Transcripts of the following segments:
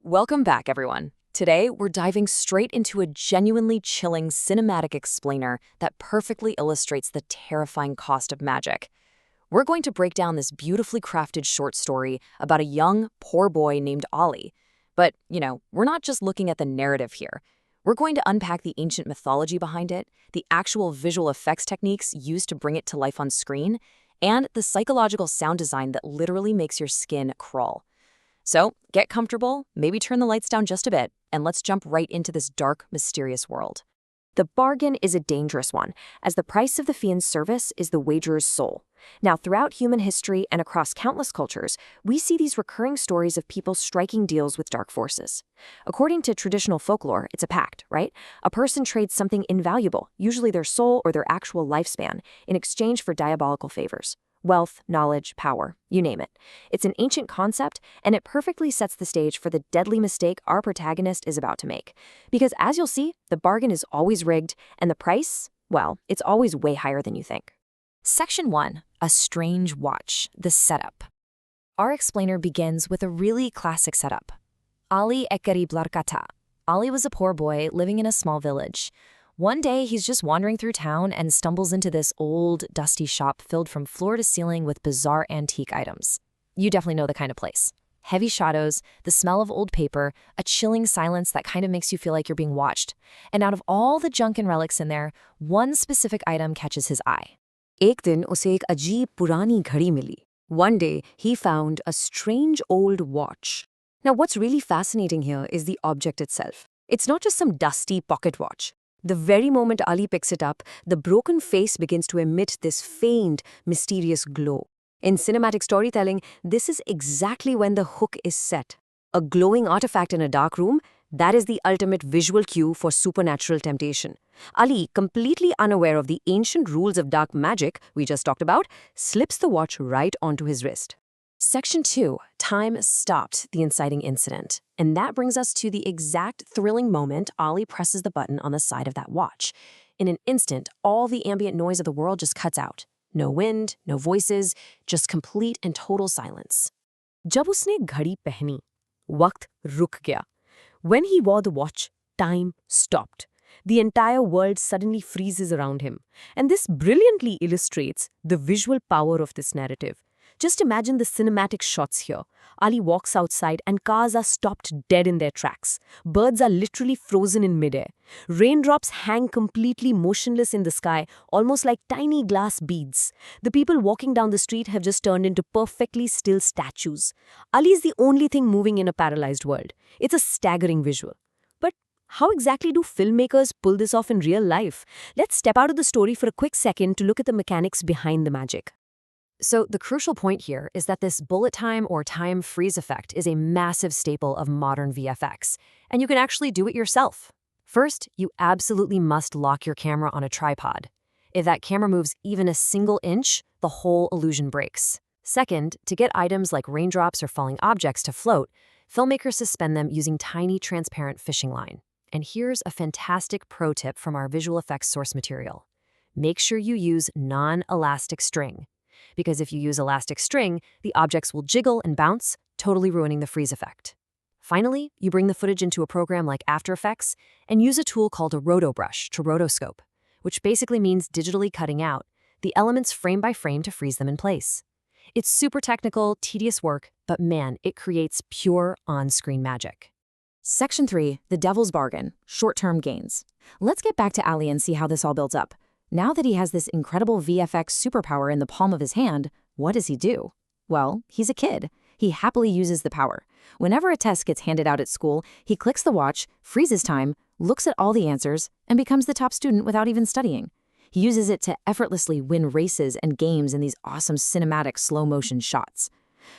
Welcome back, everyone. Today, we're diving straight into a genuinely chilling cinematic explainer that perfectly illustrates the terrifying cost of magic. We're going to break down this beautifully crafted short story about a young, poor boy named Ollie. But, we're not just looking at the narrative here. We're going to unpack the ancient mythology behind it, the actual visual effects techniques used to bring it to life on screen, and the psychological sound design that literally makes your skin crawl. So, get comfortable, maybe turn the lights down just a bit, and let's jump right into this dark, mysterious world. The bargain is a dangerous one, as the price of the fiend's service is the wagerer's soul. Now, throughout human history and across countless cultures, we see these recurring stories of people striking deals with dark forces. According to traditional folklore, it's a pact, right? A person trades something invaluable, usually their soul or their actual lifespan, in exchange for diabolical favors. Wealth, knowledge, power, you name it. It's an ancient concept, and it perfectly sets the stage for the deadly mistake our protagonist is about to make. Because as you'll see, the bargain is always rigged, and the price, well, it's always way higher than you think. Section 1. A strange watch, the setup. Our explainer begins with a really classic setup. Ali ekari blarkata. Ali was a poor boy living in a small village. One day, he's just wandering through town and stumbles into this old, dusty shop filled from floor to ceiling with bizarre antique items. You definitely know the kind of place. Heavy shadows, the smell of old paper, a chilling silence that kind of makes you feel like you're being watched. And out of all the junk and relics in there, one specific item catches his eye. एक दिन उसे एक अजीब पुरानी घड़ी मिली. One day, he found a strange old watch. Now, what's really fascinating here is the object itself. It's not just some dusty pocket watch. The very moment Ali picks it up, the broken face begins to emit this faint, mysterious glow. In cinematic storytelling, this is exactly when the hook is set. A glowing artifact in a dark room, that is the ultimate visual cue for supernatural temptation. Ali, completely unaware of the ancient rules of dark magic we just talked about, slips the watch right onto his wrist. Section 2. Time stopped the inciting incident. And that brings us to the exact thrilling moment Ollie presses the button on the side of that watch. In an instant, all the ambient noise of the world just cuts out. No wind, no voices, just complete and total silence. जब उसने घड़ी पहनी, वक्त रुक गया. When he wore the watch, time stopped. The entire world suddenly freezes around him. And this brilliantly illustrates the visual power of this narrative. Just imagine the cinematic shots here. Ali walks outside and cars are stopped dead in their tracks. Birds are literally frozen in midair. Raindrops hang completely motionless in the sky, almost like tiny glass beads. The people walking down the street have just turned into perfectly still statues. Ali is the only thing moving in a paralyzed world. It's a staggering visual. But how exactly do filmmakers pull this off in real life? Let's step out of the story for a quick second to look at the mechanics behind the magic. So the crucial point here is that this bullet time or time freeze effect is a massive staple of modern VFX, and you can actually do it yourself. First, you absolutely must lock your camera on a tripod. If that camera moves even a single inch, the whole illusion breaks. Second, to get items like raindrops or falling objects to float, filmmakers suspend them using tiny transparent fishing line. And here's a fantastic pro tip from our visual effects source material. Make sure you use non-elastic string. Because if you use elastic string, the objects will jiggle and bounce, totally ruining the freeze effect. Finally, you bring the footage into a program like After Effects and use a tool called a rotobrush to rotoscope, which basically means digitally cutting out the elements frame by frame to freeze them in place. It's super technical, tedious work, but man, it creates pure on-screen magic. Section 3. The devil's bargain, short-term gains. Let's get back to Ali and see how this all builds up. Now that he has this incredible VFX superpower in the palm of his hand, what does he do? Well, he's a kid. He happily uses the power. Whenever a test gets handed out at school, he clicks the watch, freezes time, looks at all the answers, and becomes the top student without even studying. He uses it to effortlessly win races and games in these awesome cinematic slow-motion shots.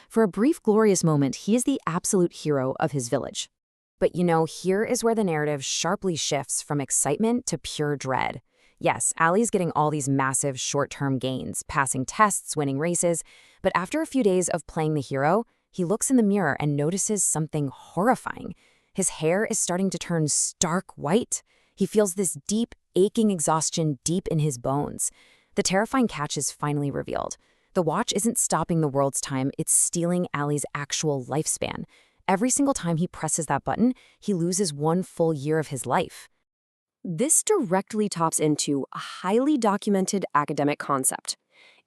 For a brief, glorious moment, he is the absolute hero of his village. But here is where the narrative sharply shifts from excitement to pure dread. Yes, Ali's getting all these massive short-term gains, passing tests, winning races, but after a few days of playing the hero, he looks in the mirror and notices something horrifying. His hair is starting to turn stark white. He feels this deep, aching exhaustion deep in his bones. The terrifying catch is finally revealed. The watch isn't stopping the world's time, it's stealing Ali's actual lifespan. every single time he presses that button, he loses 1 full year of his life. This directly taps into a highly documented academic concept.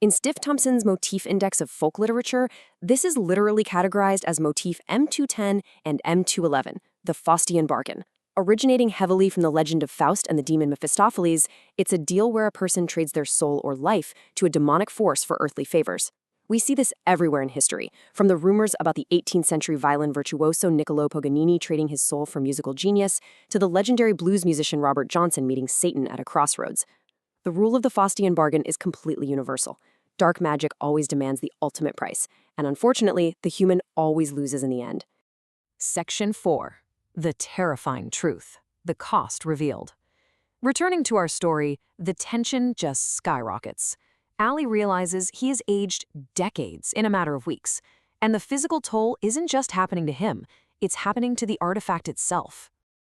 In Stiff-Thompson's Motif Index of Folk Literature, this is literally categorized as motif M210 and M211, the Faustian bargain. Originating heavily from the legend of Faust and the demon Mephistopheles, it's a deal where a person trades their soul or life to a demonic force for earthly favors. We see this everywhere in history, from the rumors about the 18th century violin virtuoso Niccolò Paganini trading his soul for musical genius, to the legendary blues musician Robert Johnson meeting Satan at a crossroads. The rule of the Faustian bargain is completely universal. Dark magic always demands the ultimate price, and unfortunately, the human always loses in the end. Section 4. The terrifying truth. The cost revealed. Returning to our story, the tension just skyrockets. Ali realizes he has aged decades in a matter of weeks, and the physical toll isn't just happening to him, it's happening to the artifact itself.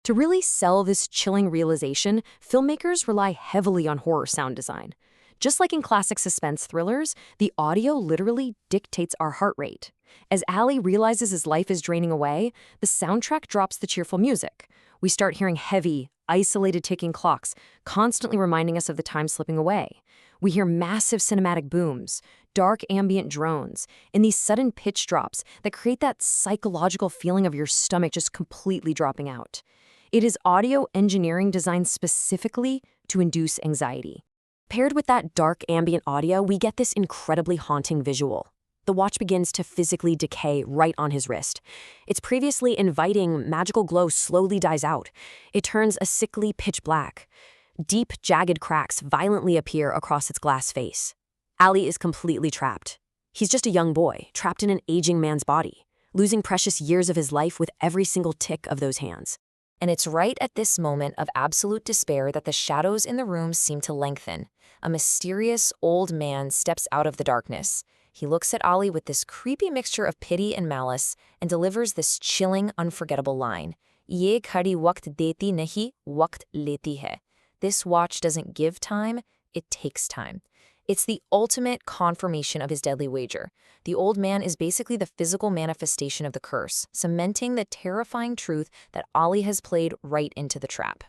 To really sell this chilling realization, filmmakers rely heavily on horror sound design. Just like in classic suspense thrillers, the audio literally dictates our heart rate. As Ali realizes his life is draining away, the soundtrack drops the cheerful music. We start hearing heavy, isolated ticking clocks, constantly reminding us of the time slipping away. We hear massive cinematic booms, dark ambient drones, and these sudden pitch drops that create that psychological feeling of your stomach just completely dropping out. It is audio engineering designed specifically to induce anxiety. Paired with that dark ambient audio, we get this incredibly haunting visual. The watch begins to physically decay right on his wrist. Its previously inviting, magical glow slowly dies out. It turns a sickly pitch black. Deep, jagged cracks violently appear across its glass face. Ali is completely trapped. He's just a young boy, trapped in an aging man's body, losing precious years of his life with every single tick of those hands. And it's right at this moment of absolute despair that the shadows in the room seem to lengthen. A mysterious old man steps out of the darkness. He looks at Ali with this creepy mixture of pity and malice and delivers this chilling, unforgettable line. Ye khadi waqt deti nahi, waqt leti hai. This watch doesn't give time, it takes time. It's the ultimate confirmation of his deadly wager. The old man is basically the physical manifestation of the curse, cementing the terrifying truth that Ali has played right into the trap.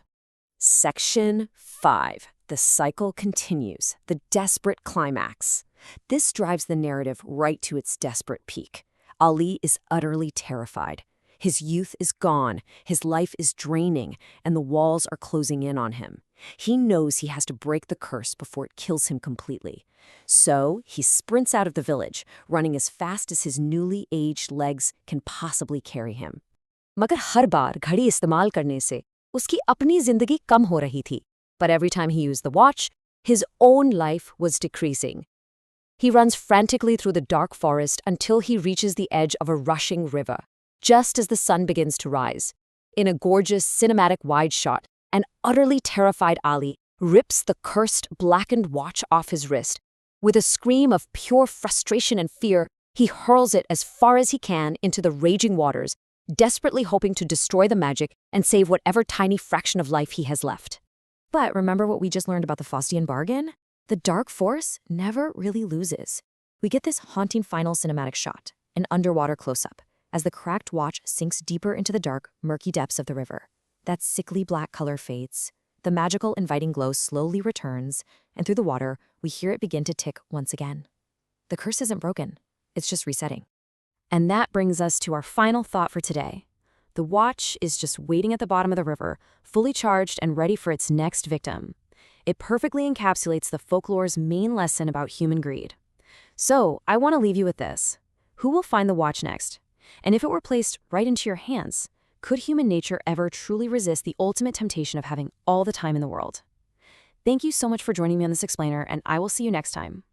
Section 5. The cycle continues, the desperate climax. This drives the narrative right to its desperate peak. Ali is utterly terrified. His youth is gone, his life is draining, and the walls are closing in on him. He knows he has to break the curse before it kills him completely. So he sprints out of the village, running as fast as his newly aged legs can possibly carry him. मगर हर बार घड़ी इस्तेमाल करने से उसकी अपनी जिंदगी कम हो रही थी. But every time he used the watch, his own life was decreasing. He runs frantically through the dark forest until he reaches the edge of a rushing river. Just as the sun begins to rise, in a gorgeous cinematic wide shot, an utterly terrified Ali rips the cursed blackened watch off his wrist. With a scream of pure frustration and fear, he hurls it as far as he can into the raging waters, desperately hoping to destroy the magic and save whatever tiny fraction of life he has left. But remember what we just learned about the Faustian bargain? The dark force never really loses. We get this haunting final cinematic shot, an underwater close-up, as the cracked watch sinks deeper into the dark, murky depths of the river. That sickly black color fades. The magical, inviting glow slowly returns, and through the water, we hear it begin to tick once again. The curse isn't broken. It's just resetting. And that brings us to our final thought for today. The watch is just waiting at the bottom of the river, fully charged and ready for its next victim. It perfectly encapsulates the folklore's main lesson about human greed. So, I want to leave you with this. Who will find the watch next? And if it were placed right into your hands, could human nature ever truly resist the ultimate temptation of having all the time in the world? Thank you so much for joining me on this explainer, and I will see you next time.